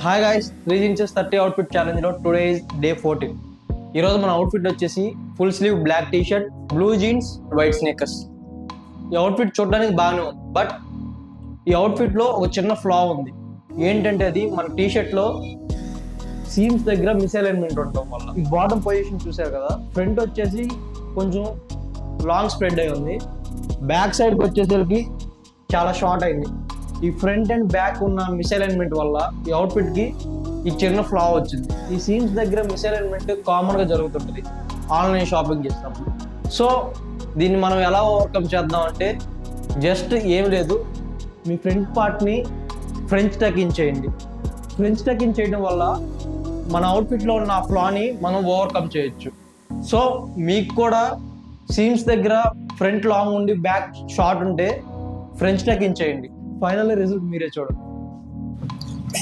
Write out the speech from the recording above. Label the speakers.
Speaker 1: Hi guys, 3 inches 30 outfit ఛాలెంజ్లో today is day 14. ఈరోజు మన అవుట్ఫిట్ వచ్చేసి full sleeve black T shirt, blue jeans, white sneakers. ఈ outfit చూడడానికి బాగానే ఉంది, బట్ ఈ అవుట్ఫిట్లో ఒక చిన్న ఫ్లా ఉంది. ఏంటంటే అది మన టీ షర్ట్లో సీమ్స్ దగ్గర మిస్అలైన్మెంట్ ఉండటం వల్ల. ఈ బాటమ్ పొజిషన్ చూసారు కదా, ఫ్రంట్ వచ్చేసి కొంచెం లాంగ్ స్ప్రెడ్ అయి ఉంది, బ్యాక్ సైడ్కి వచ్చేసరికి చాలా షార్ట్ అయింది. ఈ ఫ్రంట్ అండ్ బ్యాక్ ఉన్న మిస్అలైన్మెంట్ వల్ల ఈ అవుట్ఫిట్ కి ఈ చిన్న ఫ్లా వచ్చింది. ఈ సీమ్స్ దగ్గర మిస్అలైన్మెంట్ కామన్ గా జరుగుతుంటుంది ఆన్లైన్ షాపింగ్ చేసినప్పుడు. సో దీన్ని మనం ఎలా ఓవర్కమ్ చేద్దాం అంటే, జస్ట్ ఏం లేదు, మీ ఫ్రంట్ పార్ట్ ని ఫ్రెంచ్ టకింగ్ చేయండి. ఫ్రెంచ్ టకింగ్ చేయడం వల్ల మన అవుట్ఫిట్ లో ఉన్న ఆ ఫ్లాని మనం ఓవర్కమ్ చేయొచ్చు. సో మీకు కూడా సీమ్స్ దగ్గర ఫ్రంట్ లాంగ్ ఉండి బ్యాక్ షార్ట్ ఉంటే ఫ్రెంచ్ టకింగ్ చేయండి. ఫైనల్ రిజల్ట్ మీరే చూడండి.